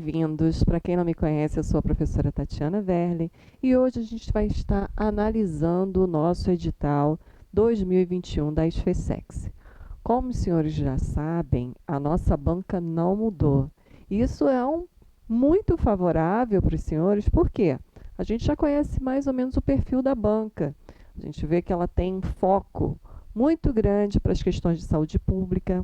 bem-vindos. Para quem não me conhece, eu sou a professora Tatiana Verle e hoje a gente vai estar analisando o nosso edital 2021 da SFESEX. Como os senhores já sabem, a nossa banca não mudou. Isso é muito favorável para os senhores, porque a gente já conhece mais ou menos o perfil da banca. A gente vê que ela tem um foco muito grande para as questões de saúde pública.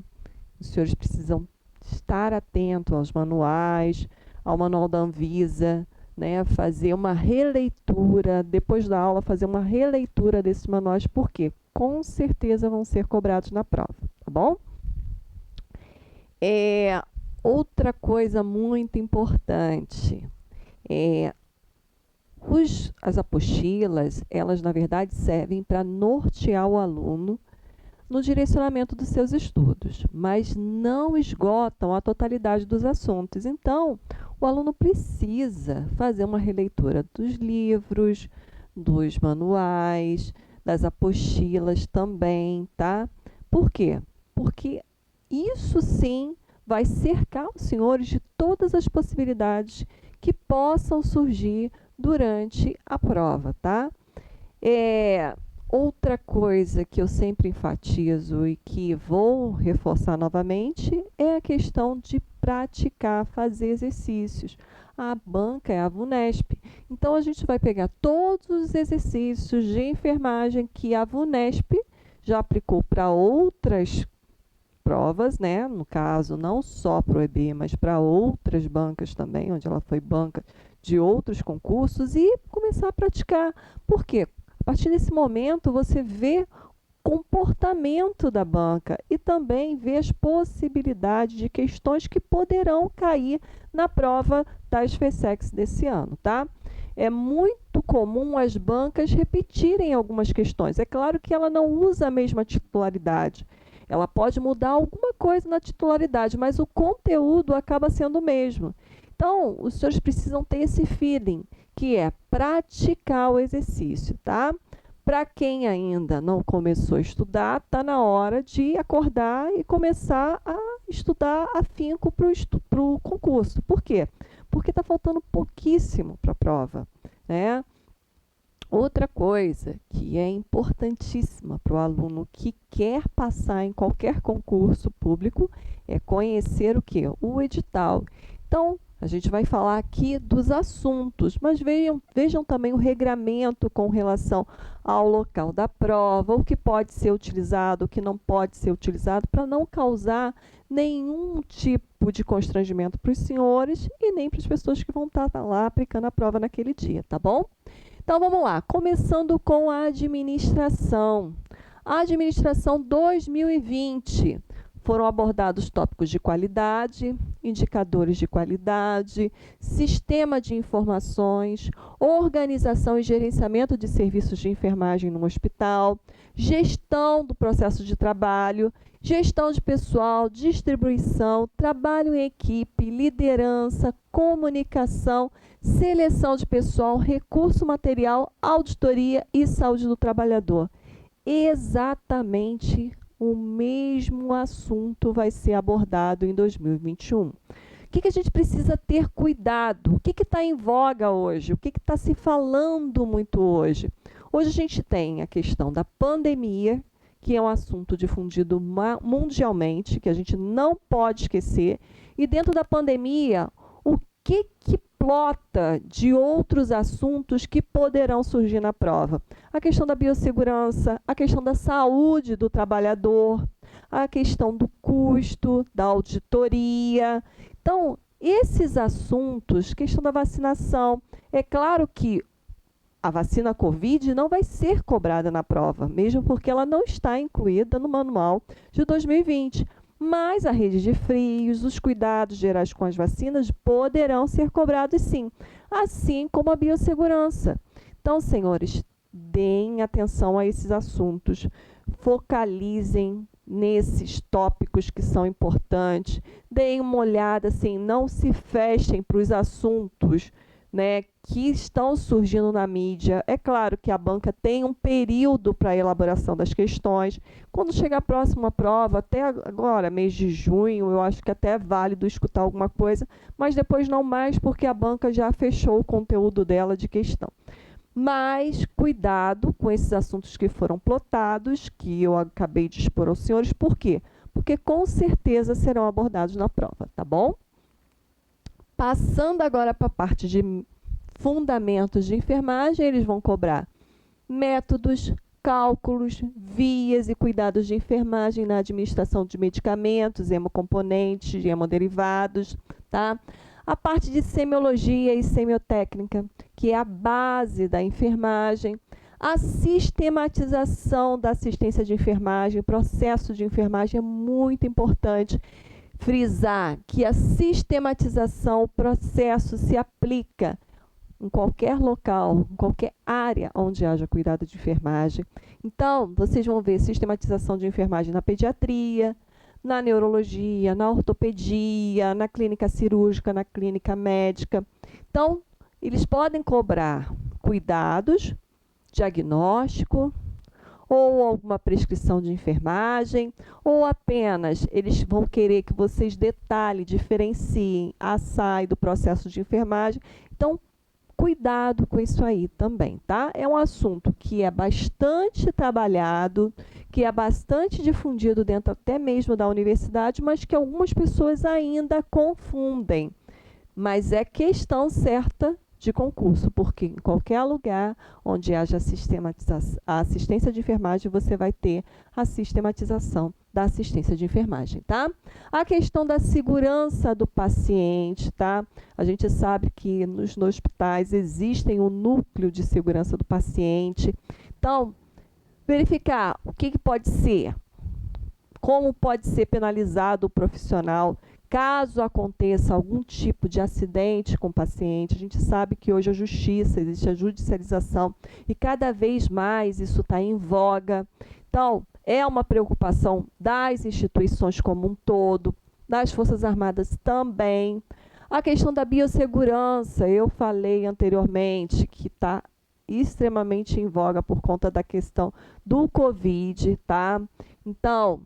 Os senhores precisam estar atento aos manuais, ao manual da Anvisa, né? Fazer uma releitura, depois da aula, fazer uma releitura desses manuais, porque com certeza vão ser cobrados na prova, tá bom? Outra coisa muito importante, as apostilas, elas na verdade servem para nortear o aluno no direcionamento dos seus estudos, mas não esgotam a totalidade dos assuntos. Então, o aluno precisa fazer uma releitura dos livros, dos manuais, das apostilas também, tá? Por quê? Porque isso sim vai cercar os senhores de todas as possibilidades que possam surgir durante a prova, tá? Outra coisa que eu sempre enfatizo e que vou reforçar novamente é a questão de praticar, fazer exercícios. A banca é a VUNESP. Então, a gente vai pegar todos os exercícios de enfermagem que a VUNESP já aplicou para outras provas, né? No caso, não só para o EB, mas para outras bancas também, onde ela foi banca de outros concursos, e começar a praticar. Por quê? A partir desse momento, você vê comportamento da banca e também vê as possibilidades de questões que poderão cair na prova da SFESEX desse ano, tá? É muito comum as bancas repetirem algumas questões. É claro que ela não usa a mesma titularidade. Ela pode mudar alguma coisa na titularidade, mas o conteúdo acaba sendo o mesmo. Então, os senhores precisam ter esse feeling, que é praticar o exercício, tá? Para quem ainda não começou a estudar, está na hora de acordar e começar a estudar afinco para o concurso. Por quê? Porque está faltando pouquíssimo para a prova, né? Outra coisa que é importantíssima para o aluno que quer passar em qualquer concurso público é conhecer o quê? O edital. Então, a gente vai falar aqui dos assuntos, mas vejam também o regramento com relação ao local da prova, o que pode ser utilizado, o que não pode ser utilizado, para não causar nenhum tipo de constrangimento para os senhores e nem para as pessoas que vão estar lá aplicando a prova naquele dia, tá bom? Então, vamos lá, começando com a administração. A administração 2020. Foram abordados tópicos de qualidade, indicadores de qualidade, sistema de informações, organização e gerenciamento de serviços de enfermagem no hospital, gestão do processo de trabalho, gestão de pessoal, distribuição, trabalho em equipe, liderança, comunicação, seleção de pessoal, recurso material, auditoria e saúde do trabalhador. Exatamente o mesmo assunto vai ser abordado em 2021. O que a gente precisa ter cuidado? O que está em voga hoje? O que está se falando muito hoje? Hoje a gente tem a questão da pandemia, que é um assunto difundido mundialmente, que a gente não pode esquecer. E dentro da pandemia, o que plota de outros assuntos que poderão surgir na prova? A questão da biossegurança, a questão da saúde do trabalhador, a questão do custo, da auditoria. Então, esses assuntos, questão da vacinação, é claro que a vacina Covid não vai ser cobrada na prova, mesmo porque ela não está incluída no manual de 2020. Mas a rede de frios, os cuidados gerais com as vacinas poderão ser cobrados sim, assim como a biossegurança. Então, senhores, deem atenção a esses assuntos, focalizem nesses tópicos que são importantes, deem uma olhada, assim, não se fechem para os assuntos né, que estão surgindo na mídia. É claro que a banca tem um período para a elaboração das questões. Quando chegar próximo à prova, até agora, mês de junho, eu acho que até é válido escutar alguma coisa, mas depois não mais, porque a banca já fechou o conteúdo dela de questão. Mas cuidado com esses assuntos que foram plotados, que eu acabei de expor aos senhores. Por quê? Porque com certeza serão abordados na prova, tá bom? Passando agora para a parte de fundamentos de enfermagem, eles vão cobrar métodos, cálculos, vias e cuidados de enfermagem na administração de medicamentos, hemocomponentes, hemoderivados, tá? A parte de semiologia e semiotécnica, que é a base da enfermagem, a sistematização da assistência de enfermagem, o processo de enfermagem é muito importante frisar que a sistematização, o processo se aplica em qualquer local, em qualquer área onde haja cuidado de enfermagem. Então, vocês vão ver sistematização de enfermagem na pediatria, na neurologia, na ortopedia, na clínica cirúrgica, na clínica médica. Então, eles podem cobrar cuidados, diagnóstico, ou alguma prescrição de enfermagem, ou apenas eles vão querer que vocês detalhem, diferenciem a SAI do processo de enfermagem. Então, cuidado com isso aí também, tá? É um assunto que é bastante trabalhado, que é bastante difundido dentro até mesmo da universidade, mas que algumas pessoas ainda confundem. Mas é questão certa de concurso, porque em qualquer lugar onde haja a assistência de enfermagem, você vai ter a sistematização da assistência de enfermagem, tá? A questão da segurança do paciente, tá? A gente sabe que nos hospitais existem um núcleo de segurança do paciente. Então, verificar o que pode ser, como pode ser penalizado o profissional caso aconteça algum tipo de acidente com o paciente. A gente sabe que hoje a justiça, existe a judicialização e cada vez mais isso está em voga. Então, é uma preocupação das instituições como um todo, das Forças Armadas também. A questão da biossegurança, eu falei anteriormente que está extremamente em voga por conta da questão do Covid, tá? Então,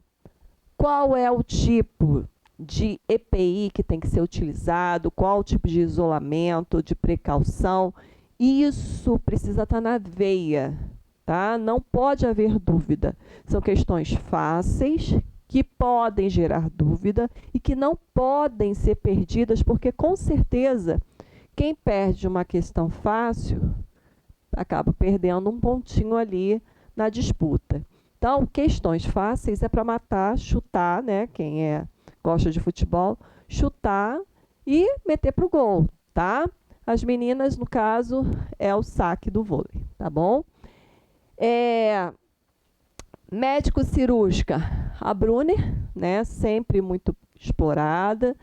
qual é o tipo de EPI que tem que ser utilizado, qual o tipo de isolamento, de precaução, isso precisa estar na veia, tá? Não pode haver dúvida. São questões fáceis, que podem gerar dúvida e que não podem ser perdidas, porque com certeza quem perde uma questão fácil acaba perdendo um pontinho ali na disputa. Então, questões fáceis é para matar, chutar, né? Quem gosta de futebol, chutar e meter para o gol, tá? As meninas, no caso, é o saque do vôlei, tá bom? Médico cirúrgica, a Brunner, né? Sempre muito explorada.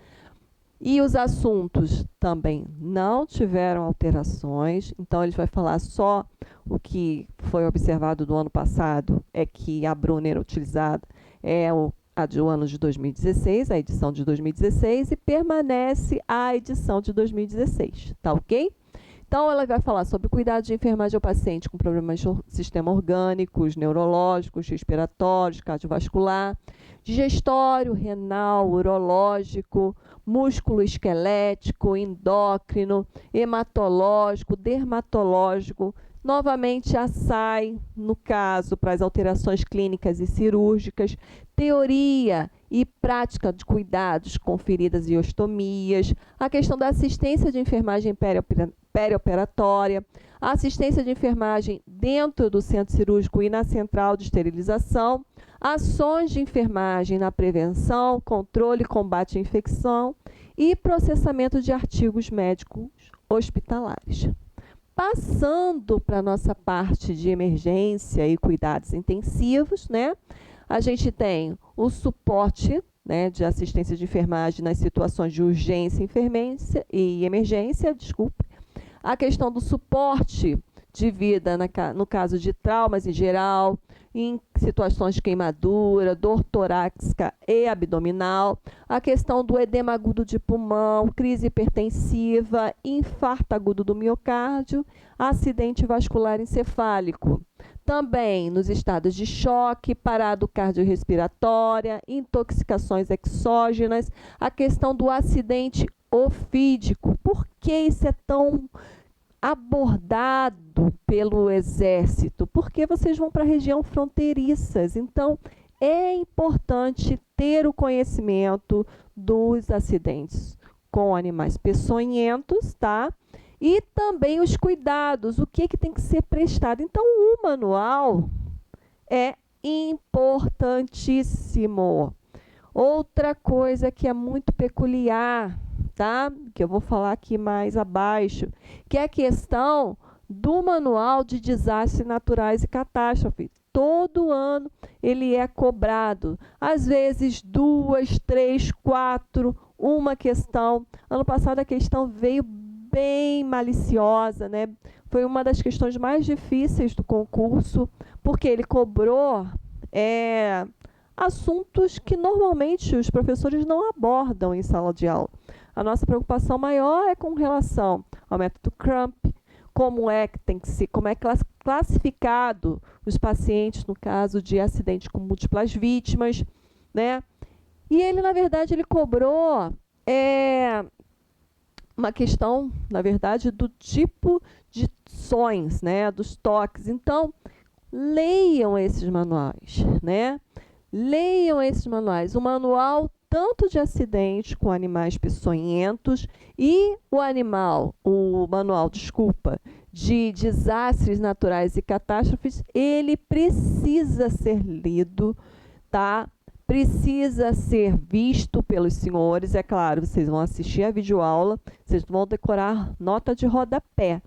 E os assuntos também não tiveram alterações, então ele vai falar só o que foi observado do ano passado, é que a Brunner utilizada é a do ano de 2016, a edição de 2016, e permanece a edição de 2016, tá ok? Então, ela vai falar sobre cuidado de enfermagem ao paciente com problemas de sistema orgânicos, neurológicos, respiratórios, cardiovascular, digestório, renal, urológico, músculo esquelético, endócrino, hematológico, dermatológico. Novamente, a SAI, no caso, para as alterações clínicas e cirúrgicas, teoria e prática de cuidados com feridas e ostomias, a questão da assistência de enfermagem perioperatória, a assistência de enfermagem dentro do centro cirúrgico e na central de esterilização, ações de enfermagem na prevenção, controle e combate à infecção e processamento de artigos médicos hospitalares. Passando para a nossa parte de emergência e cuidados intensivos, né? A gente tem o suporte, né, de assistência de enfermagem nas situações de urgência e emergência, a questão do suporte de vida no caso de traumas em geral, em situações de queimadura, dor torácica e abdominal, a questão do edema agudo de pulmão, crise hipertensiva, infarto agudo do miocárdio, acidente vascular encefálico. Também nos estados de choque, parada cardiorrespiratória, intoxicações exógenas, a questão do acidente ofídico. Por que isso é tão abordado pelo Exército? Porque vocês vão para a região fronteiriças, então é importante ter o conhecimento dos acidentes com animais peçonhentos, tá? E também os cuidados, o que tem que ser prestado. Então, o manual é importantíssimo. Outra coisa que é muito peculiar, tá? Que eu vou falar aqui mais abaixo, que é a questão do manual de desastres naturais e catástrofes. Todo ano ele é cobrado, às vezes 2, 3, 4, uma questão. Ano passado a questão veio bem maliciosa, né? Foi uma das questões mais difíceis do concurso, porque ele cobrou assuntos que normalmente os professores não abordam em sala de aula. A nossa preocupação maior é com relação ao método Crump, como é classificado os pacientes no caso de acidente com múltiplas vítimas, né? E ele, na verdade, ele cobrou uma questão, na verdade, do tipo de sonhos, né? Dos toques. Então, leiam esses manuais, né? Leiam esses manuais. O manual tanto de acidente com animais peçonhentos e o manual, de desastres naturais e catástrofes, ele precisa ser lido, tá? Precisa ser visto pelos senhores. É claro, vocês vão assistir a videoaula, vocês vão decorar nota de rodapé,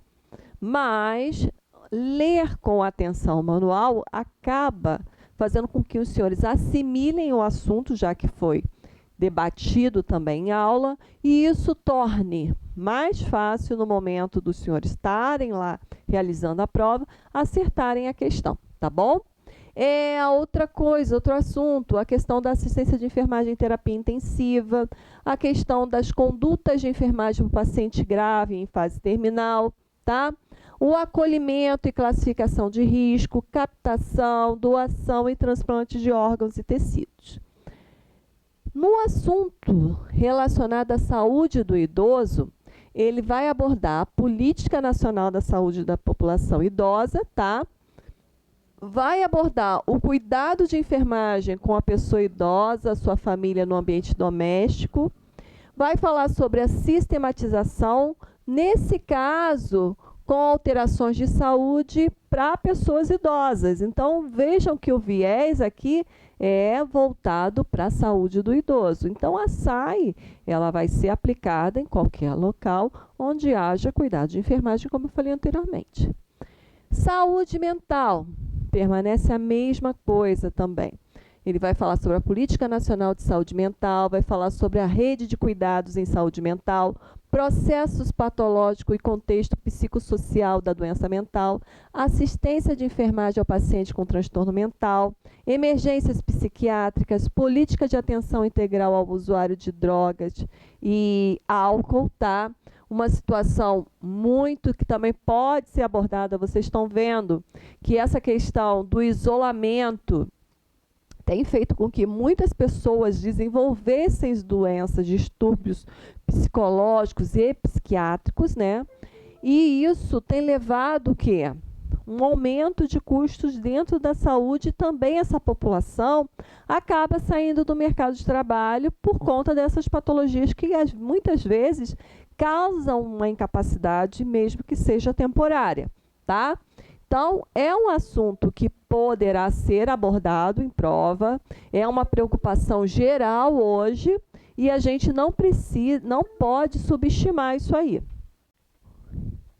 mas ler com atenção o manual acaba fazendo com que os senhores assimilem o assunto, já que foi debatido também em aula, e isso torne mais fácil no momento dos senhores estarem lá realizando a prova, acertarem a questão, tá bom? Outra coisa, outro assunto, a questão da assistência de enfermagem em terapia intensiva, a questão das condutas de enfermagem para o paciente grave em fase terminal, tá? O acolhimento e classificação de risco, captação, doação e transplante de órgãos e tecidos. No assunto relacionado à saúde do idoso, ele vai abordar a Política Nacional da Saúde da População Idosa, tá? Vai abordar o cuidado de enfermagem com a pessoa idosa, a sua família no ambiente doméstico. Vai falar sobre a sistematização, nesse caso, com alterações de saúde para pessoas idosas. Então, vejam que o viés aqui é voltado para a saúde do idoso. Então, a SAI, ela vai ser aplicada em qualquer local onde haja cuidado de enfermagem, como eu falei anteriormente. Saúde mental, permanece a mesma coisa também. Ele vai falar sobre a Política Nacional de Saúde Mental, vai falar sobre a rede de cuidados em saúde mental, processos patológicos e contexto psicossocial da doença mental, assistência de enfermagem ao paciente com transtorno mental, emergências psiquiátricas, política de atenção integral ao usuário de drogas e álcool, tá? Uma situação que também pode ser abordada, vocês estão vendo que essa questão do isolamento tem feito com que muitas pessoas desenvolvessem doenças, distúrbios psicológicos e psiquiátricos, né? E isso tem levado o quê? Um aumento de custos dentro da saúde, e também essa população acaba saindo do mercado de trabalho por conta dessas patologias que muitas vezes causam uma incapacidade, mesmo que seja temporária, tá? Então, é um assunto que poderá ser abordado em prova, é uma preocupação geral hoje e a gente não pode subestimar isso aí.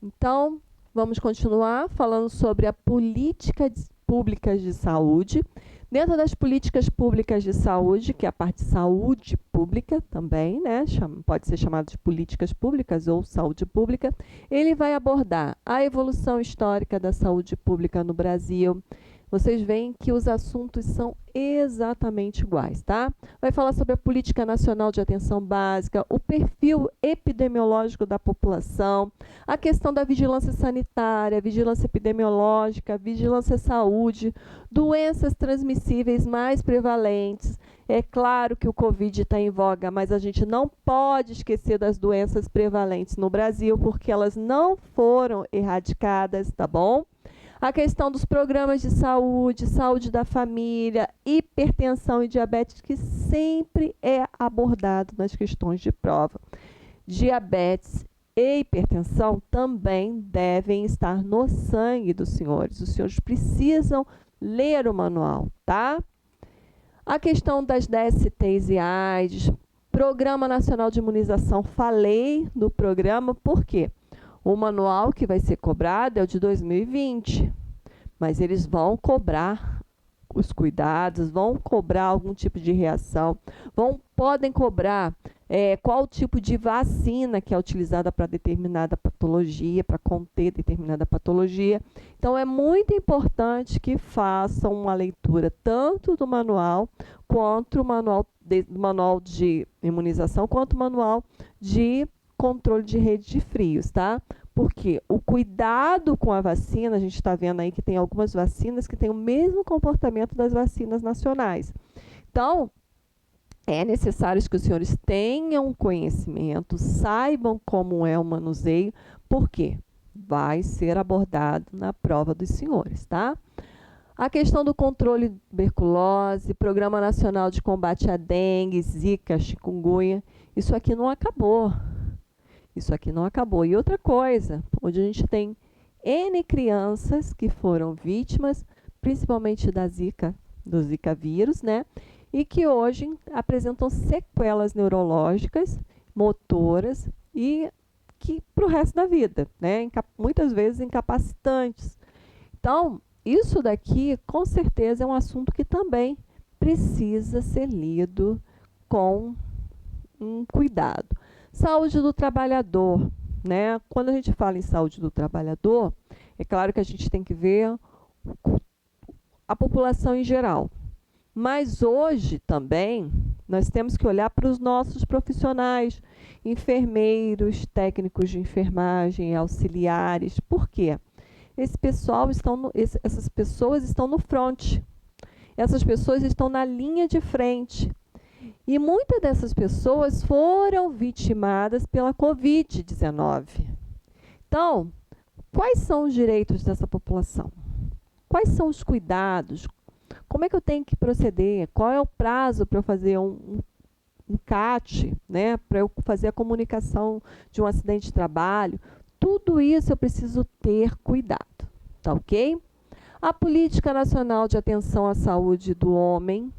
Então, vamos continuar falando sobre a política públicas de saúde. Dentro das políticas públicas de saúde, que é a parte de saúde pública também, né? Pode ser chamado de políticas públicas ou saúde pública, ele vai abordar a evolução histórica da saúde pública no Brasil. Vocês veem que os assuntos são exatamente iguais, tá? Vai falar sobre a Política Nacional de Atenção Básica, o perfil epidemiológico da população, a questão da vigilância sanitária, vigilância epidemiológica, vigilância saúde, doenças transmissíveis mais prevalentes. É claro que o Covid está em voga, mas a gente não pode esquecer das doenças prevalentes no Brasil, porque elas não foram erradicadas, tá bom? A questão dos programas de saúde, saúde da família, hipertensão e diabetes, que sempre é abordado nas questões de prova. Diabetes e hipertensão também devem estar no sangue dos senhores. Os senhores precisam ler o manual, tá? A questão das DSTs e AIDS, Programa Nacional de Imunização, falei do programa, por quê? O manual que vai ser cobrado é o de 2020, mas eles vão cobrar os cuidados, vão cobrar algum tipo de reação, podem cobrar qual tipo de vacina que é utilizada para determinada patologia, para conter determinada patologia. Então, é muito importante que façam uma leitura tanto do manual, quanto o manual de imunização, quanto o manual de controle de rede de frios, tá? Porque o cuidado com a vacina, a gente está vendo aí que tem algumas vacinas que têm o mesmo comportamento das vacinas nacionais. Então, é necessário que os senhores tenham conhecimento, saibam como é o manuseio, porque vai ser abordado na prova dos senhores, tá? A questão do controle de tuberculose, Programa Nacional de Combate à Dengue, Zika, Chikungunya, isso aqui não acabou. Isso aqui não acabou. E outra coisa, onde a gente tem N crianças que foram vítimas, principalmente da Zika, do Zika vírus, né? E que hoje apresentam sequelas neurológicas, motoras e que para o resto da vida, né? Muitas vezes incapacitantes. Então, isso daqui, com certeza, é um assunto que também precisa ser lido com um cuidado. Saúde do trabalhador, né? Quando a gente fala em saúde do trabalhador, é claro que a gente tem que ver a população em geral. Mas hoje também nós temos que olhar para os nossos profissionais, enfermeiros, técnicos de enfermagem, auxiliares. Por quê? Essas pessoas estão no front. Essas pessoas estão na linha de frente. E muitas dessas pessoas foram vitimadas pela Covid-19. Então, quais são os direitos dessa população? Quais são os cuidados? Como é que eu tenho que proceder? Qual é o prazo para eu fazer um CAT, né? Para eu fazer a comunicação de um acidente de trabalho? Tudo isso eu preciso ter cuidado, tá ok? A Política Nacional de Atenção à Saúde do Homem,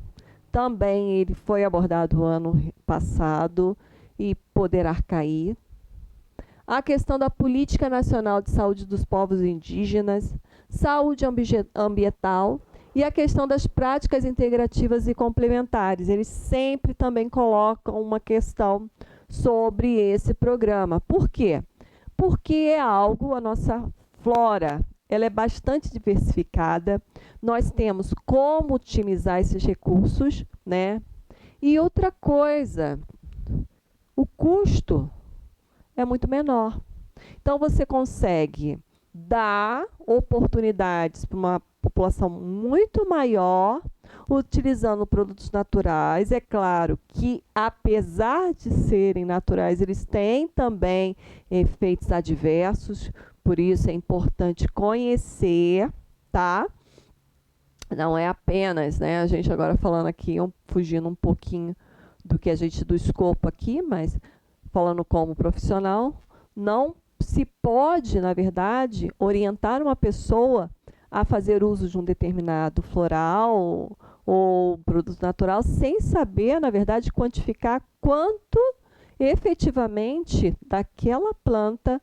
também ele foi abordado ano passado e poderá cair. A questão da Política Nacional de Saúde dos Povos Indígenas, saúde ambiental e a questão das práticas integrativas e complementares. Eles sempre também colocam uma questão sobre esse programa. Por quê? Porque é algo, a nossa flora, ela é bastante diversificada, nós temos como otimizar esses recursos, né? E outra coisa, o custo é muito menor. Então, você consegue dar oportunidades para uma população muito maior, utilizando produtos naturais. É claro que, apesar de serem naturais, eles têm também efeitos adversos, por isso é importante conhecer, tá? Não é apenas, né, a gente agora falando aqui, fugindo um pouquinho do escopo aqui, mas falando como profissional, não se pode, na verdade, orientar uma pessoa a fazer uso de um determinado floral ou produto natural sem saber, na verdade, quantificar quanto efetivamente daquela planta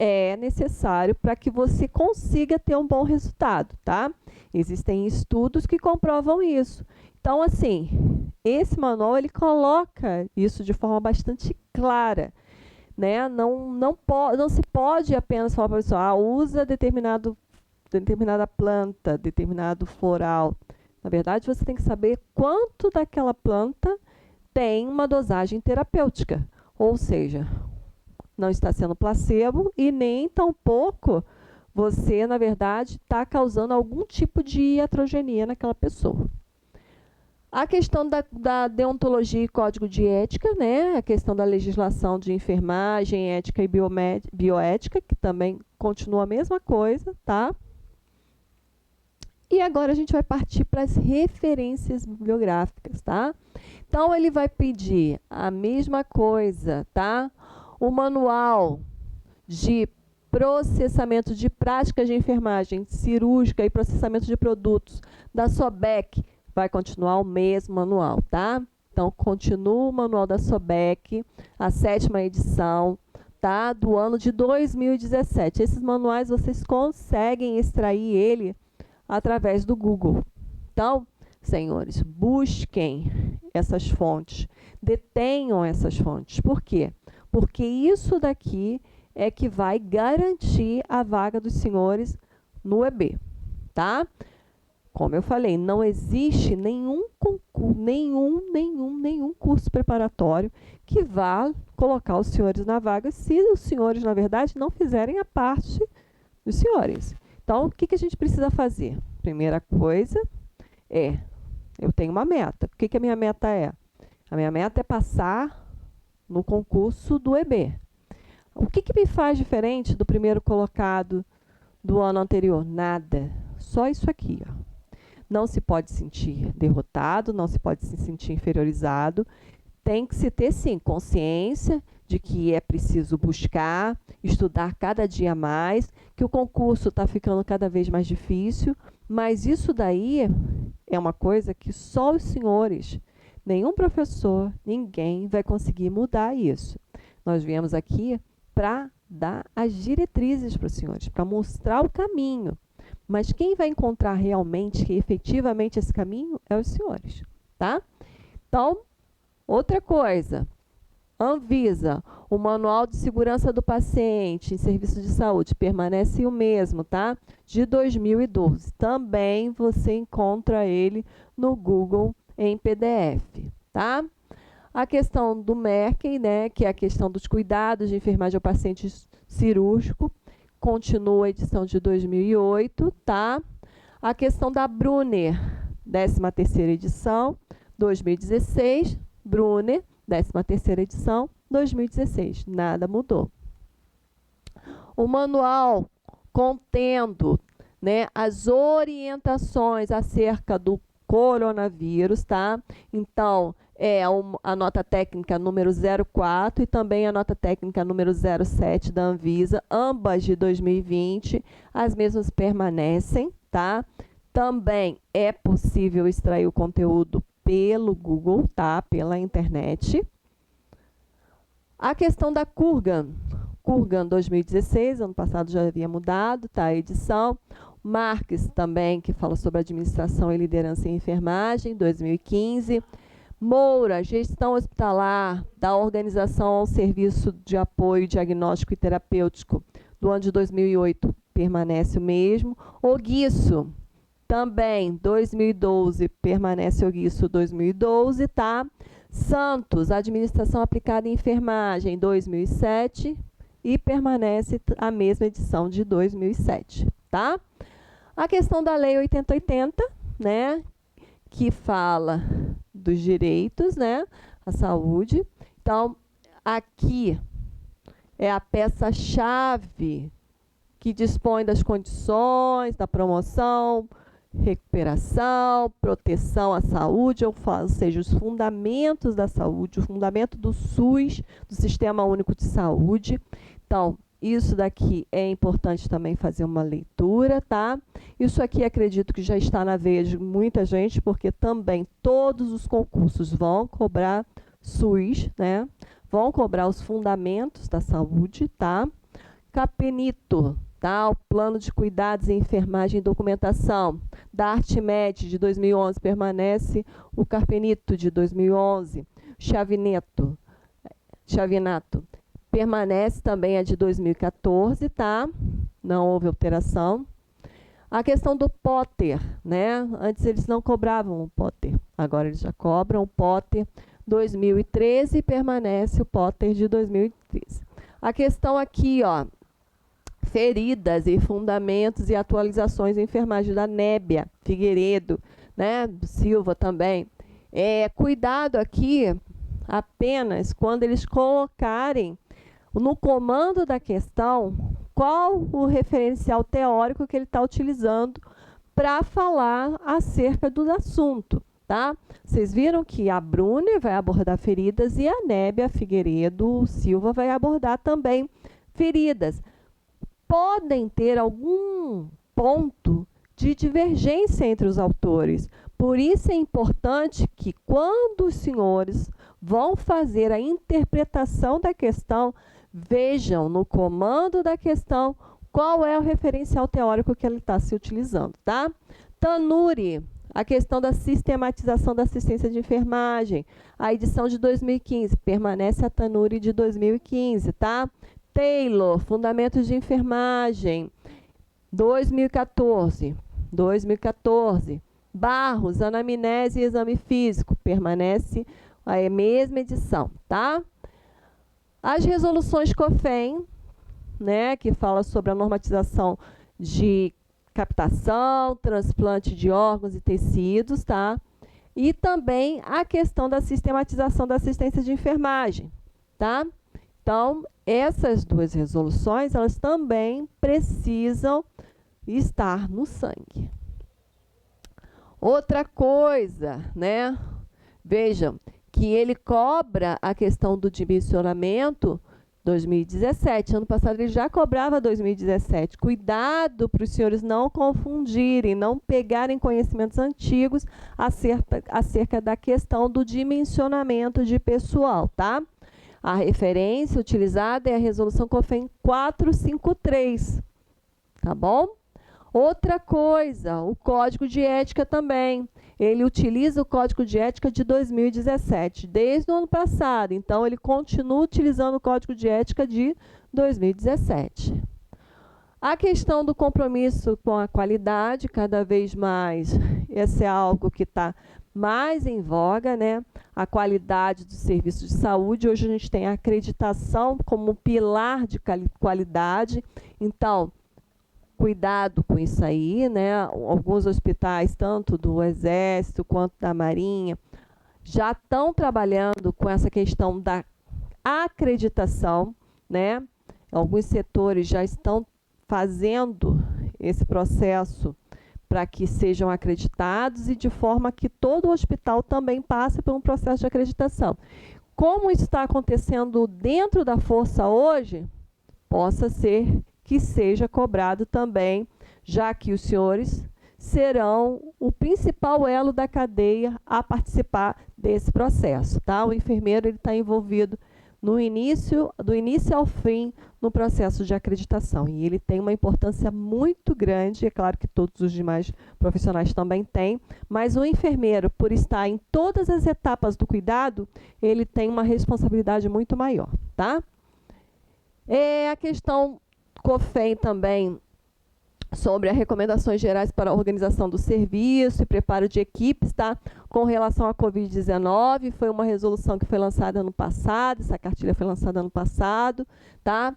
é necessário para que você consiga ter um bom resultado, tá? Existem estudos que comprovam isso. Então, assim, esse manual ele coloca isso de forma bastante clara, né? Não se pode apenas falar para a pessoa, usa determinada planta, determinado floral. Na verdade, você tem que saber quanto daquela planta tem uma dosagem terapêutica, ou seja, não está sendo placebo e nem tampouco você, na verdade, está causando algum tipo de iatrogenia naquela pessoa. A questão da deontologia e código de ética, né? A questão da legislação de enfermagem, ética e bioética, que também continua a mesma coisa, tá? E agora a gente vai partir para as referências bibliográficas, tá? Então, ele vai pedir a mesma coisa, tá? O manual de processamento de práticas de enfermagem cirúrgica e processamento de produtos da SOBEC vai continuar o mesmo manual, tá? Então, continua o manual da SOBEC, a 7ª edição, tá? Do ano de 2017. Esses manuais vocês conseguem extrair ele através do Google. Então, senhores, busquem essas fontes, detenham essas fontes. Por quê? Porque isso daqui é que vai garantir a vaga dos senhores no EB, tá? Como eu falei, não existe nenhum concurso, nenhum curso preparatório que vá colocar os senhores na vaga se os senhores, na verdade, não fizerem a parte dos senhores. Então, o que a gente precisa fazer? Primeira coisa é, eu tenho uma meta. O que a minha meta é? A minha meta é passar no concurso do EB. O que me faz diferente do primeiro colocado do ano anterior? Nada. Só isso aqui, ó. Não se pode sentir derrotado, não se pode se sentir inferiorizado. Tem que se ter, sim, consciência de que é preciso buscar, estudar cada dia mais, que o concurso está ficando cada vez mais difícil, mas isso daí é uma coisa que só os senhores, nenhum professor, ninguém vai conseguir mudar isso. Nós viemos aqui para dar as diretrizes para os senhores, para mostrar o caminho. Mas quem vai encontrar realmente, efetivamente, esse caminho é os senhores, tá? Então, outra coisa, Anvisa, o Manual de Segurança do Paciente em Serviço de Saúde permanece o mesmo, tá? De 2012. Também você encontra ele no Google em PDF, tá? A questão do Merck, né, que é a questão dos cuidados de enfermagem ao paciente cirúrgico, continua a edição de 2008, tá? A questão da Brunner, 13ª edição, 2016, Brunner, 13ª edição, 2016, nada mudou. O manual contendo, né, as orientações acerca do coronavírus, tá? Então, a nota técnica número 04 e também a nota técnica número 07 da Anvisa, ambas de 2020, as mesmas permanecem, tá? Também é possível extrair o conteúdo pelo Google, tá? Pela internet. A questão da Kurgan 2016, ano passado já havia mudado, tá? A edição. Marques também, que fala sobre administração e liderança em enfermagem, 2015. Moura, gestão hospitalar da organização ao serviço de apoio diagnóstico e terapêutico, do ano de 2008, permanece o mesmo. Oguiço, também, 2012, permanece Oguiço 2012, tá? Santos, administração aplicada em enfermagem, 2007, e permanece a mesma edição de 2007, tá? A questão da Lei 8080, né, que fala dos direitos, né, à saúde. Então, aqui é a peça-chave que dispõe das condições da promoção, recuperação, proteção à saúde, ou seja, os fundamentos da saúde, o fundamento do SUS, do Sistema Único de Saúde. Então, isso daqui é importante também fazer uma leitura, tá? Isso aqui acredito que já está na veia de muita gente, porque também todos os concursos vão cobrar SUS, né? Vão cobrar os fundamentos da saúde, tá? Capenito, tá? O Plano de Cuidados em Enfermagem e Documentação. Da Artimed, de 2011, permanece o Carpenito, de 2011. Chavinato, permanece também a de 2014, tá? Não houve alteração. A questão do Potter, né? Antes eles não cobravam o Potter, agora eles já cobram o Potter 2013 e permanece o Potter de 2013. A questão aqui, ó, feridas e fundamentos e atualizações em enfermagem da Nébia Figueiredo, né? Do Silva também. Cuidado aqui apenas quando eles colocarem no comando da questão qual o referencial teórico que ele está utilizando para falar acerca do assunto, tá? Vocês viram que a Brune vai abordar feridas e a Nébia Figueiredo Silva vai abordar também feridas. Podem ter algum ponto de divergência entre os autores. Por isso é importante que, quando os senhores vão fazer a interpretação da questão, vejam no comando da questão qual é o referencial teórico que ele está se utilizando, tá? Tanuri, a questão da sistematização da assistência de enfermagem, a edição de 2015, permanece a Tanuri de 2015, tá? Taylor, Fundamentos de Enfermagem, 2014. Barros, Anamnese e Exame Físico, permanece a mesma edição, tá? As resoluções COFEM, né, que fala sobre a normatização de captação, transplante de órgãos e tecidos, tá? E também a questão da sistematização da assistência de enfermagem, tá? Então, essas duas resoluções, elas também precisam estar no sangue. Outra coisa, né? Vejam que ele cobra a questão do dimensionamento 2017. Ano passado ele já cobrava 2017. Cuidado para os senhores não confundirem, não pegarem conhecimentos antigos acerca da questão do dimensionamento de pessoal, tá? A referência utilizada é a resolução COFEM 453, tá bom? Outra coisa, o Código de Ética também. Ele utiliza o Código de Ética de 2017, desde o ano passado. Então, ele continua utilizando o Código de Ética de 2017. A questão do compromisso com a qualidade, cada vez mais, esse é algo que está mais em voga, né? A qualidade dos serviços de saúde. Hoje a gente tem a acreditação como pilar de qualidade. Então, cuidado com isso aí, né? Alguns hospitais, tanto do Exército quanto da Marinha, já estão trabalhando com essa questão da acreditação, né? Alguns setores já estão fazendo esse processo para que sejam acreditados e de forma que todo hospital também passe por um processo de acreditação. Como isso está acontecendo dentro da força hoje, possa ser que seja cobrado também, já que os senhores serão o principal elo da cadeia a participar desse processo, tá? O enfermeiro ele está envolvido do início ao fim no processo de acreditação e ele tem uma importância muito grande, é claro que todos os demais profissionais também têm, mas o enfermeiro, por estar em todas as etapas do cuidado, ele tem uma responsabilidade muito maior, tá? A questão COFEM também sobre as recomendações gerais para a organização do serviço e preparo de equipes, tá? Com relação à Covid-19, foi uma resolução que foi lançada ano passado, essa cartilha foi lançada ano passado, tá?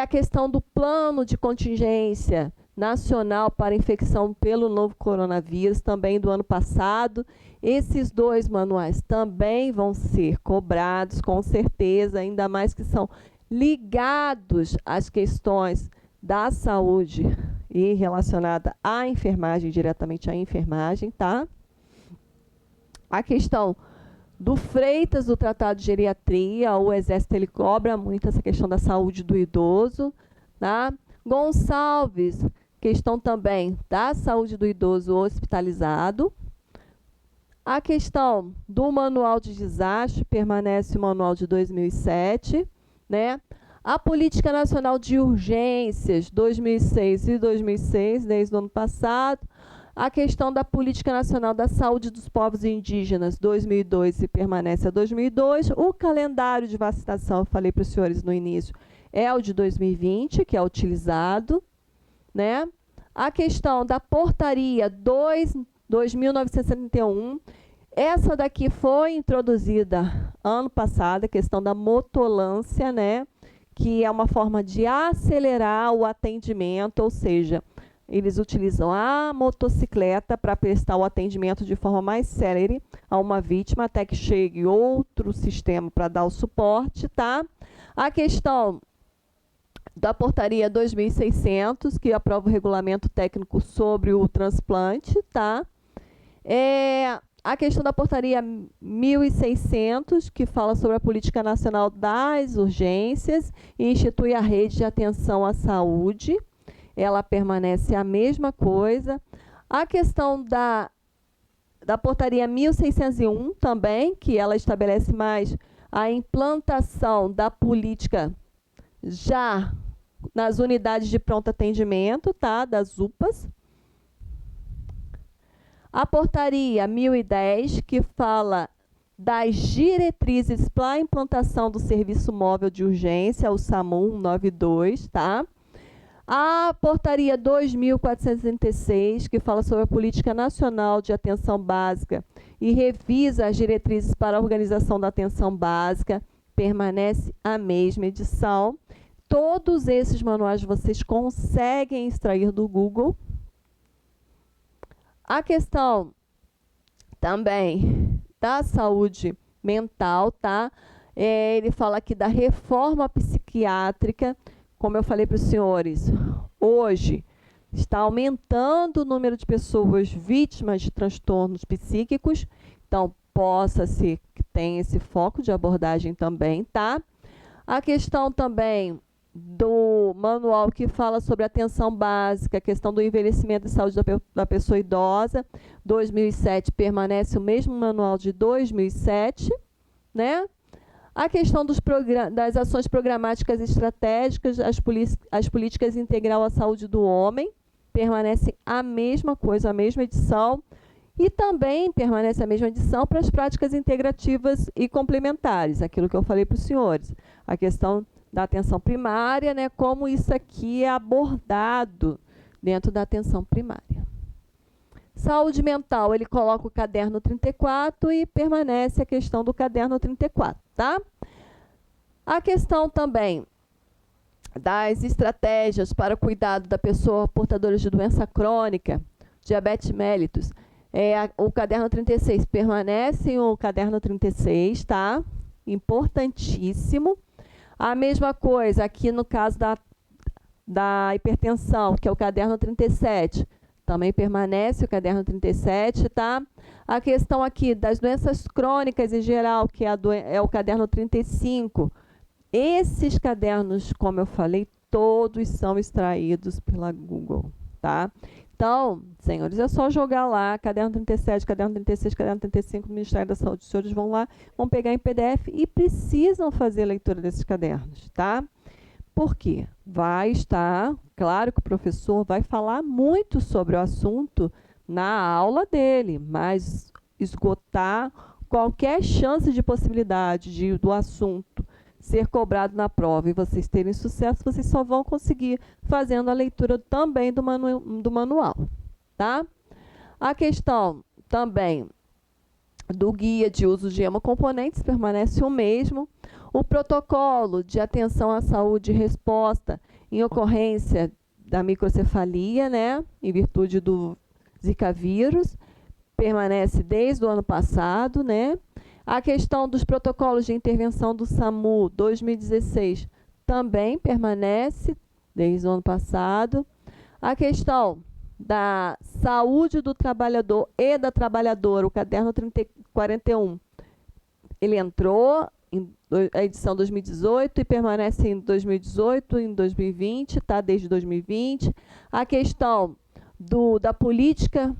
A questão do plano de contingência nacional para infecção pelo novo coronavírus, também do ano passado. Esses dois manuais também vão ser cobrados, com certeza, ainda mais que são ligados às questões da saúde e relacionada à enfermagem, diretamente à enfermagem, tá? A questão do Freitas, do Tratado de Geriatria, o Exército ele cobra muito essa questão da saúde do idoso, tá? Gonçalves, questão também da saúde do idoso hospitalizado. A questão do manual de desastre, permanece o manual de 2007, né? A Política Nacional de Urgências, 2006 e 2006, desde o ano passado. A questão da Política Nacional da Saúde dos Povos Indígenas, 2002 e permanece a 2002. O calendário de vacinação, eu falei para os senhores no início, é o de 2020, que é utilizado, né? A questão da Portaria 2.971, essa daqui foi introduzida ano passado, a questão da motolância, né? Que é uma forma de acelerar o atendimento, ou seja, eles utilizam a motocicleta para prestar o atendimento de forma mais célere a uma vítima, até que chegue outro sistema para dar o suporte, tá? A questão da Portaria 2.600, que aprova o regulamento técnico sobre o transplante, tá? A questão da Portaria 1.600, que fala sobre a Política Nacional das Urgências e institui a rede de atenção à saúde. Ela permanece a mesma coisa. A questão da Portaria 1.601 também, que ela estabelece mais a implantação da política já nas unidades de pronto atendimento, tá? Das UPAs. A Portaria 1010, que fala das diretrizes para a implantação do Serviço Móvel de Urgência, o SAMU 192, tá? A Portaria 2.436, que fala sobre a Política Nacional de Atenção Básica e revisa as diretrizes para a organização da atenção básica, permanece a mesma edição. Todos esses manuais vocês conseguem extrair do Google. A questão também da saúde mental, tá? Ele fala aqui da reforma psiquiátrica. Como eu falei para os senhores, hoje está aumentando o número de pessoas vítimas de transtornos psíquicos. Então, possa ser que tenha esse foco de abordagem também, tá? A questão também do manual que fala sobre atenção básica, a questão do envelhecimento e saúde da pessoa idosa, 2007, permanece o mesmo manual de 2007, né? A questão das ações programáticas e estratégicas, as políticas integral à saúde do homem, permanece a mesma coisa, a mesma edição, e também permanece a mesma edição para as práticas integrativas e complementares, aquilo que eu falei para os senhores, a questão da atenção primária, né, como isso aqui é abordado dentro da atenção primária. Saúde mental, ele coloca o caderno 34 e permanece a questão do caderno 34, tá? A questão também das estratégias para o cuidado da pessoa portadora de doença crônica, diabetes mellitus, o caderno 36 permanece o caderno 36, tá? Importantíssimo. A mesma coisa aqui no caso da hipertensão, que é o caderno 37, também permanece o caderno 37, tá? A questão aqui das doenças crônicas em geral, que é o caderno 35. Esses cadernos, como eu falei, todos são extraídos pela Google, tá? Então, senhores, é só jogar lá, caderno 37, caderno 36, caderno 35, do Ministério da Saúde. Os senhores vão lá, vão pegar em PDF e precisam fazer a leitura desses cadernos, tá? Por quê? Vai estar, claro que o professor vai falar muito sobre o assunto na aula dele, mas esgotar qualquer chance de possibilidade do assunto ser cobrado na prova e vocês terem sucesso, vocês só vão conseguir fazendo a leitura também do manual, tá? A questão também do guia de uso de hemocomponentes permanece o mesmo. O protocolo de atenção à saúde e resposta em ocorrência da microcefalia, né, em virtude do Zika vírus, permanece desde o ano passado, né? A questão dos protocolos de intervenção do SAMU 2016 também permanece desde o ano passado. A questão da saúde do trabalhador e da trabalhadora, o caderno 41, ele entrou em a edição 2018 e permanece em 2018, em 2020, tá? Desde 2020. A questão da política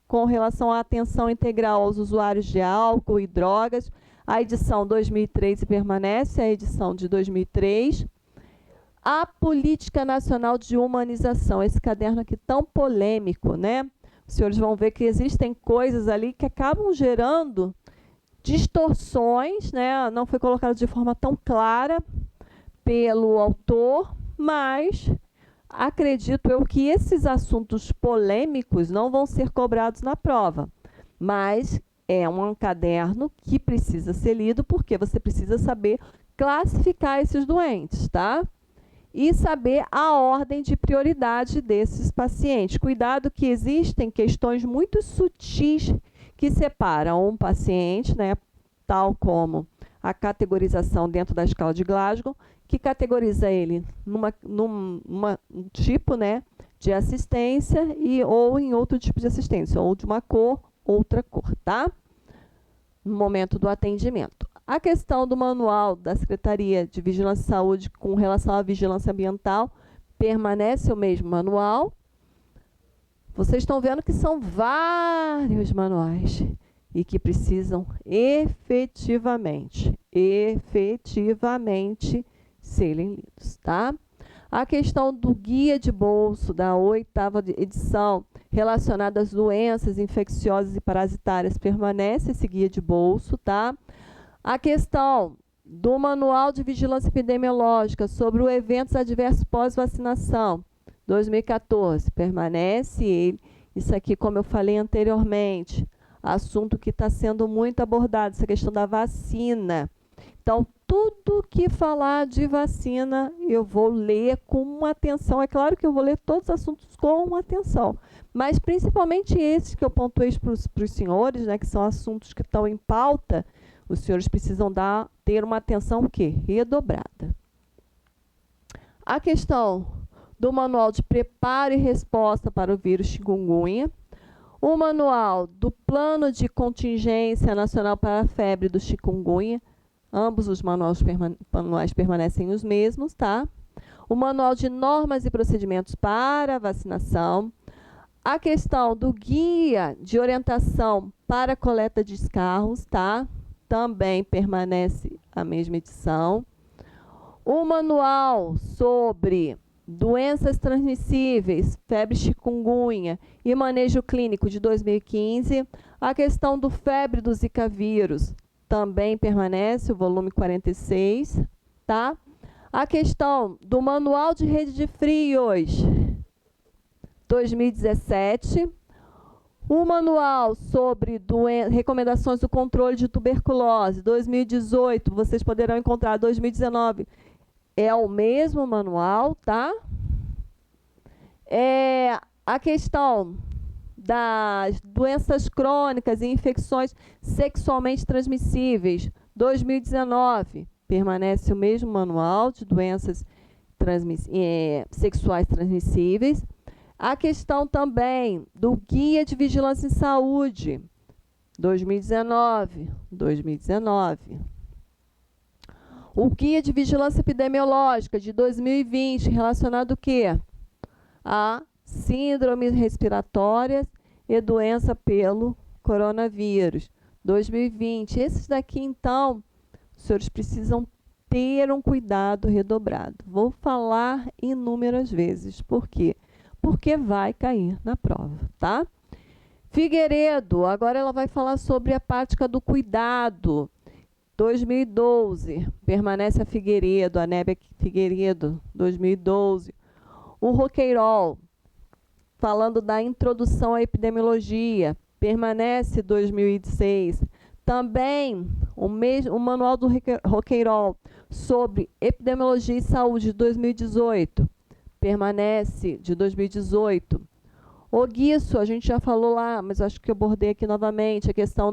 com relação à atenção integral aos usuários de álcool e drogas, a edição 2003 permanece, a edição de 2003. A Política Nacional de Humanização, esse caderno aqui tão polêmico, né? Os senhores vão ver que existem coisas ali que acabam gerando distorções, né? Não foi colocado de forma tão clara pelo autor, mas acredito eu que esses assuntos polêmicos não vão ser cobrados na prova, mas é um caderno que precisa ser lido porque você precisa saber classificar esses doentes, tá? E saber a ordem de prioridade desses pacientes. Cuidado que existem questões muito sutis que separam um paciente, né, tal como a categorização dentro da escala de Glasgow, que categoriza ele num tipo, né, de assistência ou em outro tipo de assistência, ou de uma cor, outra cor, tá? No momento do atendimento. A questão do manual da Secretaria de Vigilância e Saúde com relação à vigilância ambiental permanece o mesmo manual. Vocês estão vendo que são vários manuais e que precisam efetivamente serem lidos, tá? A questão do guia de bolso da 8ª edição relacionada às doenças infecciosas e parasitárias permanece esse guia de bolso, tá? A questão do manual de vigilância epidemiológica sobre os eventos adversos pós-vacinação, 2014, permanece ele. Isso aqui, como eu falei anteriormente, assunto que está sendo muito abordado, essa questão da vacina. Então, tudo que falar de vacina, eu vou ler com atenção. É claro que eu vou ler todos os assuntos com atenção, mas principalmente esses que eu pontuei para os senhores, né, que são assuntos que estão em pauta, os senhores precisam ter uma atenção o quê? Redobrada. A questão do manual de preparo e resposta para o vírus chikungunya, o manual do plano de contingência nacional para a febre do chikungunya, ambos os manuais permanecem os mesmos, tá? O manual de normas e procedimentos para a vacinação, a questão do guia de orientação para a coleta de escarros, tá? Também permanece a mesma edição. O manual sobre doenças transmissíveis, febre chikungunya e manejo clínico de 2015. A questão do febre do Zika vírus também permanece, o volume 46, tá? A questão do manual de rede de frios, 2017. O manual sobre recomendações do controle de tuberculose, 2018, vocês poderão encontrar 2019. É o mesmo manual, tá? A questão das doenças crônicas e infecções sexualmente transmissíveis, 2019, permanece o mesmo manual de doenças sexuais transmissíveis. A questão também do Guia de Vigilância em Saúde, 2019. O Guia de Vigilância Epidemiológica de 2020, relacionado o quê? A síndromes respiratórias e doença pelo coronavírus, 2020. Esses daqui, então, os senhores precisam ter um cuidado redobrado. Vou falar inúmeras vezes. Por quê? Porque vai cair na prova, tá? Figueiredo, agora ela vai falar sobre a prática do cuidado. 2012, permanece a Figueiredo, a Nébia Figueiredo, 2012. O Roqueirol, falando da introdução à epidemiologia, permanece 2006. Também o manual do Roqueirol sobre epidemiologia e saúde de 2018, permanece de 2018. O Guiço, a gente já falou lá, mas acho que eu abordei aqui novamente, a questão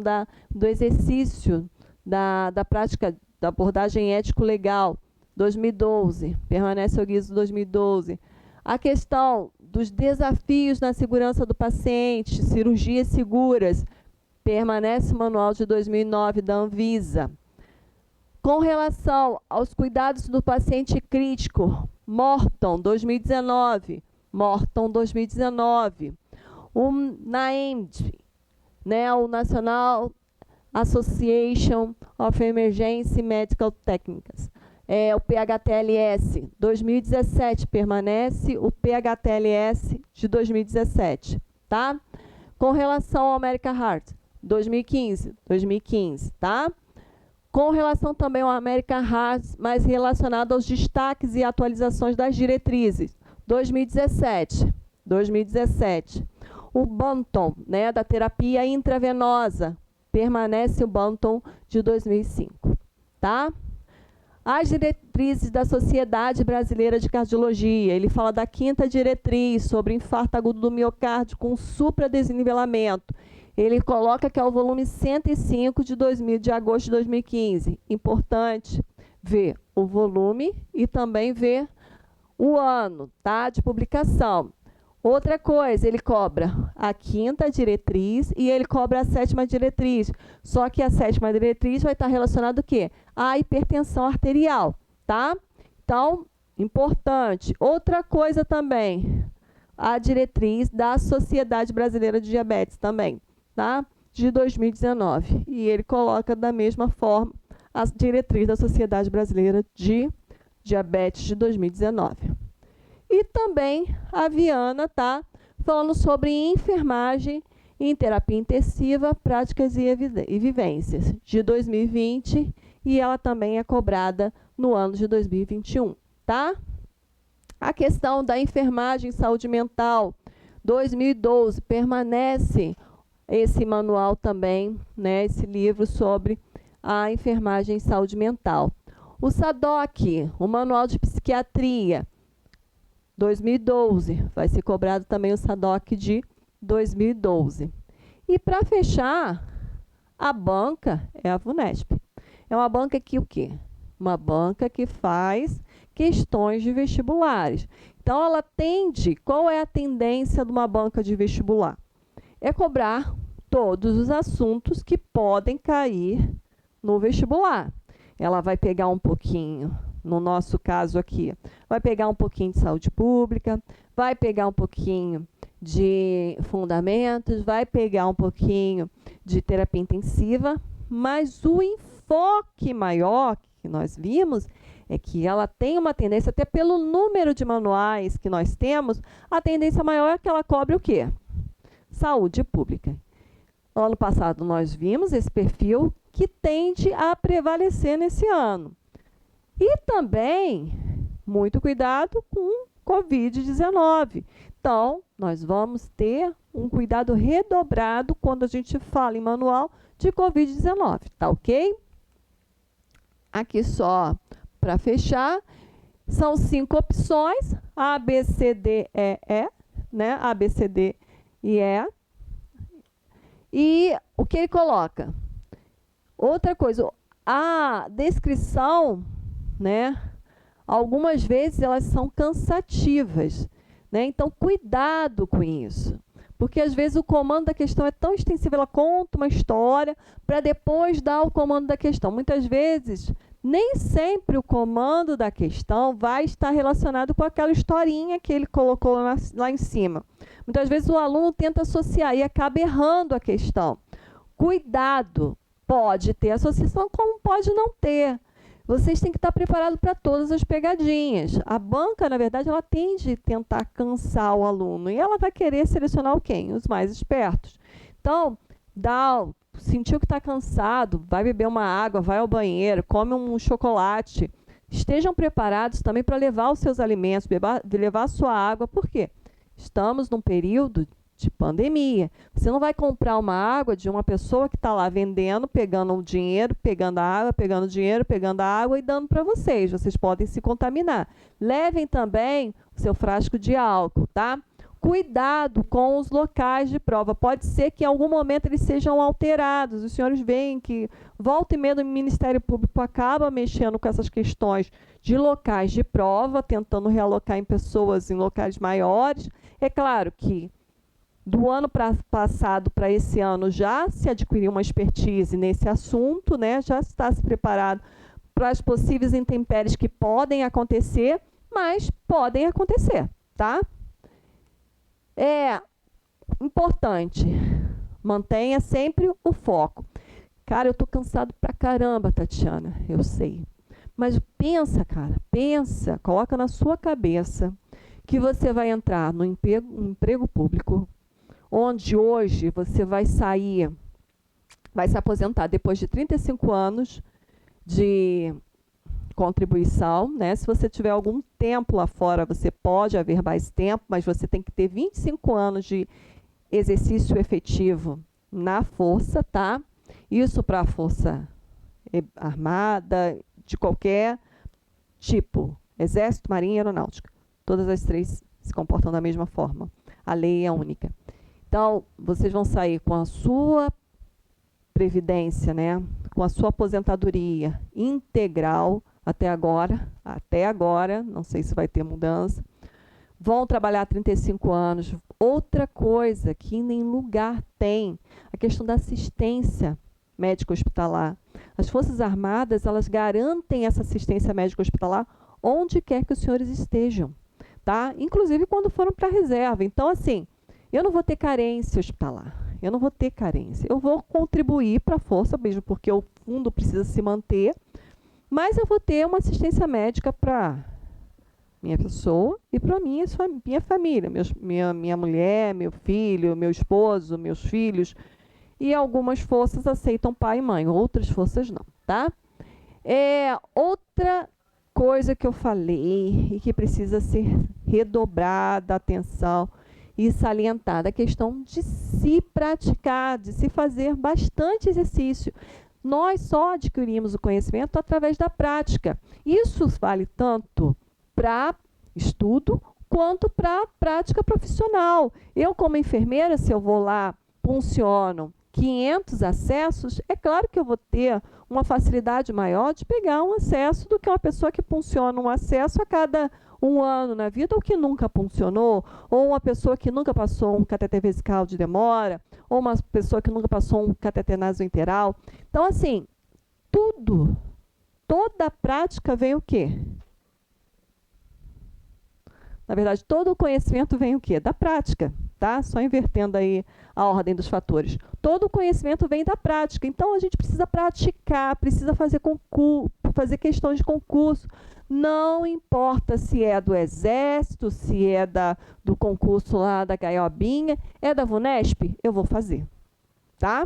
do exercício da prática da abordagem ético-legal, 2012, permanece o Guiço 2012. A questão dos desafios na segurança do paciente, cirurgias seguras, permanece o manual de 2009 da Anvisa. Com relação aos cuidados do paciente crítico, Morton, 2019. O NAEMD, né, o National Association of Emergency Medical Techniques, O PHTLS 2017, permanece o PHTLS de 2017, tá? Com relação ao America Heart, 2015, tá? Com relação também ao American Heart, mas relacionado aos destaques e atualizações das diretrizes, 2017. O Bantam, né, da terapia intravenosa, permanece o Bantam de 2005, tá? As diretrizes da Sociedade Brasileira de Cardiologia, ele fala da 5ª diretriz sobre infarto agudo do miocárdio com supradesnivelamento. Ele coloca que é o volume 105 de agosto de 2015. Importante ver o volume e também ver o ano, tá, de publicação. Outra coisa, ele cobra a 5ª diretriz e ele cobra a 7ª diretriz. Só que a 7ª diretriz vai estar relacionada o quê? À hipertensão arterial, tá? Então, importante. Outra coisa também, a diretriz da Sociedade Brasileira de Diabetes também, tá? De 2019. E ele coloca da mesma forma a diretriz da Sociedade Brasileira de Diabetes de 2019. E também a Viana tá falando sobre enfermagem em terapia intensiva, práticas e vivências de 2020 e ela também é cobrada no ano de 2021, tá? A questão da enfermagem em saúde mental, 2012, permanece esse manual também, né, esse livro sobre a enfermagem em saúde mental. O SADOC, o Manual de Psiquiatria, 2012, vai ser cobrado também o SADOC de 2012. E para fechar, a banca é a VUNESP. É uma banca que o quê? Uma banca que faz questões de vestibulares. Então, ela tende, qual é a tendência de uma banca de vestibular? É cobrar todos os assuntos que podem cair no vestibular. Ela vai pegar um pouquinho, no nosso caso aqui, vai pegar um pouquinho de saúde pública, vai pegar um pouquinho de fundamentos, vai pegar um pouquinho de terapia intensiva, mas o enfoque maior que nós vimos é que ela tem uma tendência, até pelo número de manuais que nós temos, a tendência maior é que ela cobre o quê? Saúde pública. No ano passado nós vimos esse perfil que tende a prevalecer nesse ano. E também, muito cuidado com Covid-19. Então, nós vamos ter um cuidado redobrado quando a gente fala em manual de Covid-19, tá ok? Aqui só para fechar, são 5 opções, A, B, C, D, E, E, né? A, B, C, D e E. E o que ele coloca? Outra coisa, a descrição, né? Algumas vezes elas são cansativas, né? Então, cuidado com isso. Porque, às vezes, o comando da questão é tão extensivo, ela conta uma história para depois dar o comando da questão. Muitas vezes, nem sempre o comando da questão vai estar relacionado com aquela historinha que ele colocou lá em cima. Muitas vezes, o aluno tenta associar e acaba errando a questão. Cuidado! Pode ter associação, como pode não ter. Vocês têm que estar preparados para todas as pegadinhas. A banca, na verdade, ela tende a tentar cansar o aluno. E ela vai querer selecionar o quem? Os mais espertos. Então, sentiu que está cansado, vai beber uma água, vai ao banheiro, come um chocolate. Estejam preparados também para levar os seus alimentos, levar a sua água. Por quê? Estamos num período de pandemia. Você não vai comprar uma água de uma pessoa que está lá vendendo, pegando o dinheiro, pegando a água, pegando o dinheiro, pegando a água e dando para vocês. Vocês podem se contaminar. Levem também o seu frasco de álcool, tá? Cuidado com os locais de prova. Pode ser que em algum momento eles sejam alterados. Os senhores veem que volta e meia o Ministério Público acaba mexendo com essas questões de locais de prova, tentando realocar em pessoas em locais maiores. É claro que do ano passado para esse ano já se adquiriu uma expertise nesse assunto, né? Já está se preparado para as possíveis intempéries que podem acontecer, mas podem acontecer, tá? É importante, mantenha sempre o foco. Cara, eu tô cansado pra caramba, Tatiana, eu sei. Mas pensa, cara, pensa, coloca na sua cabeça que você vai entrar no emprego público, onde hoje você vai sair, vai se aposentar depois de 35 anos de contribuição, né? Se você tiver algum tempo lá fora, você pode averbar esse tempo, mas você tem que ter 25 anos de exercício efetivo na força, tá? Isso para a força armada, de qualquer tipo, exército, marinha e aeronáutica. Todas as três se comportam da mesma forma. A lei é única. Então, vocês vão sair com a sua previdência, né? Com a sua aposentadoria integral até agora, não sei se vai ter mudança. Vão trabalhar 35 anos. Outra coisa que em lugar tem, a questão da assistência médico-hospitalar. As Forças Armadas, elas garantem essa assistência médico-hospitalar onde quer que os senhores estejam, tá? Inclusive quando foram para a reserva. Então, assim, eu não vou ter carência hospitalar. Eu não vou ter carência. Eu vou contribuir para a força, mesmo porque o fundo precisa se manter, mas eu vou ter uma assistência médica para minha pessoa e para minha família, minha mulher, meu filho, meu esposo, meus filhos. E algumas forças aceitam pai e mãe, outras forças não, tá? Outra coisa que eu falei e que precisa ser redobrada a atenção e salientada, a questão de se praticar, de se fazer bastante exercício. Nós só adquirimos o conhecimento através da prática. Isso vale tanto para estudo quanto para prática profissional. Eu, como enfermeira, se eu vou lá, funciono 500 acessos, é claro que eu vou ter uma facilidade maior de pegar um acesso do que uma pessoa que funciona um acesso a cada um ano na vida, ou que nunca funcionou, ou uma pessoa que nunca passou um cateter vesical de demora, ou uma pessoa que nunca passou um cateter nasointeral. Então, assim, toda a prática vem o quê? Na verdade, todo o conhecimento vem o quê? Da prática, tá? Só invertendo aí a ordem dos fatores. Todo o conhecimento vem da prática. Então, a gente precisa praticar, precisa fazer concurso, fazer questões de concurso. Não importa se é do Exército, se é do concurso lá da Gaiobinha, é da VUNESP, eu vou fazer, tá?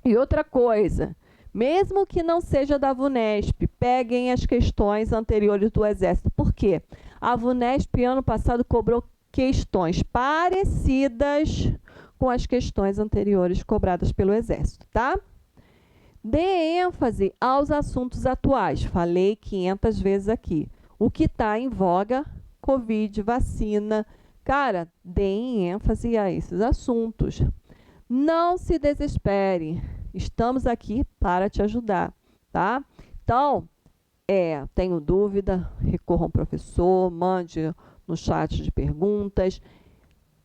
E outra coisa, mesmo que não seja da VUNESP, peguem as questões anteriores do Exército. Por quê? A VUNESP, ano passado, cobrou questões parecidas com as questões anteriores cobradas pelo Exército, tá? Dê ênfase aos assuntos atuais. Falei 500 vezes aqui. O que está em voga, Covid, vacina. Cara, deem ênfase a esses assuntos. Não se desespere. Estamos aqui para te ajudar, tá? Então, tenho dúvida, recorra ao professor, mande no chat de perguntas.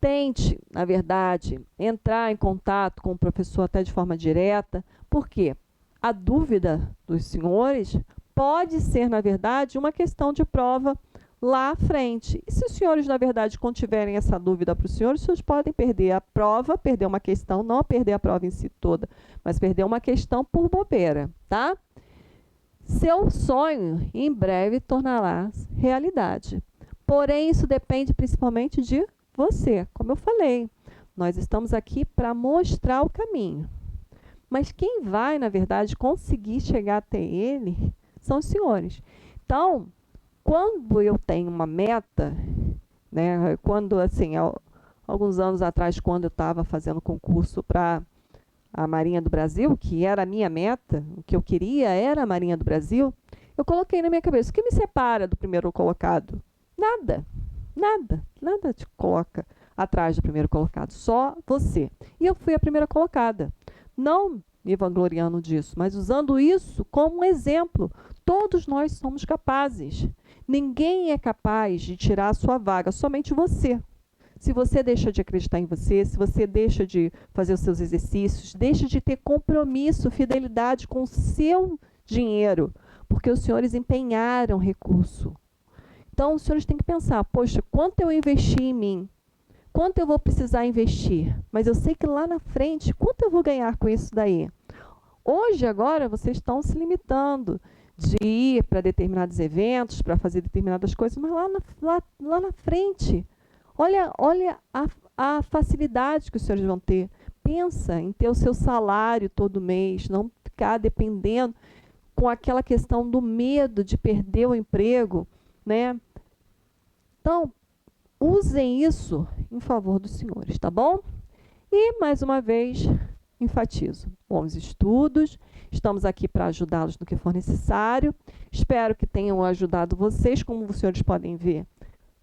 Tente, na verdade, entrar em contato com o professor até de forma direta. Por quê? A dúvida dos senhores pode ser, na verdade, uma questão de prova lá à frente. E se os senhores, na verdade, contiverem essa dúvida para os senhores podem perder a prova, perder uma questão, não perder a prova em si toda, mas perder uma questão por bobeira, tá? Seu sonho, em breve, tornará realidade. Porém, isso depende principalmente de você. Como eu falei, nós estamos aqui para mostrar o caminho. Mas quem vai, na verdade, conseguir chegar até ele são os senhores. Então, quando eu tenho uma meta, né, quando, assim, alguns anos atrás, quando eu estava fazendo concurso para a Marinha do Brasil, que era a minha meta, o que eu queria era a Marinha do Brasil, eu coloquei na minha cabeça, o que me separa do primeiro colocado? Nada te coloca atrás do primeiro colocado, só você. E eu fui a primeira colocada. Não me vangloriando disso, mas usando isso como um exemplo. Todos nós somos capazes. Ninguém é capaz de tirar a sua vaga, somente você. Se você deixa de acreditar em você, se você deixa de fazer os seus exercícios, deixa de ter compromisso, fidelidade com o seu dinheiro, porque os senhores empenharam recurso. Então, os senhores têm que pensar, poxa, quanto eu investi em mim? Quanto eu vou precisar investir? Mas eu sei que lá na frente, quanto eu vou ganhar com isso daí? Hoje, agora, vocês estão se limitando de ir para determinados eventos, para fazer determinadas coisas, mas lá na frente, olha a facilidade que os senhores vão ter. Pensa em ter o seu salário todo mês, não ficar dependendo com aquela questão do medo de perder o emprego, né? Então, usem isso em favor dos senhores, tá bom? E, mais uma vez, enfatizo, bons estudos, estamos aqui para ajudá-los no que for necessário. Espero que tenham ajudado vocês, como os senhores podem ver.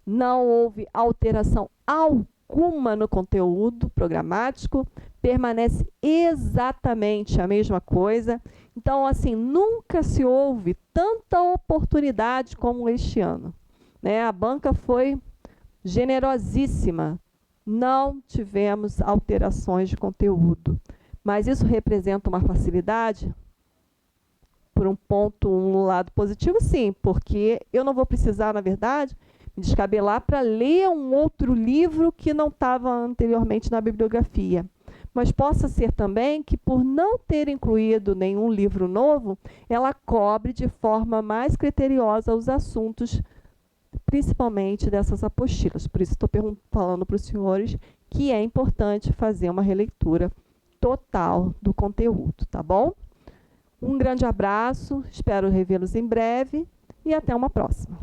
Não houve alteração alguma no conteúdo programático, permanece exatamente a mesma coisa. Então, assim, nunca se houve tanta oportunidade como este ano, né? A banca foi generosíssima, não tivemos alterações de conteúdo, mas isso representa uma facilidade? Por um lado positivo, sim, porque eu não vou precisar, na verdade, me descabelar para ler um outro livro que não estava anteriormente na bibliografia. Mas possa ser também que, por não ter incluído nenhum livro novo, ela cobre de forma mais criteriosa os assuntos, principalmente dessas apostilas. Por isso estou falando para os senhores que é importante fazer uma releitura total do conteúdo, tá bom? Um grande abraço, espero revê-los em breve e até uma próxima.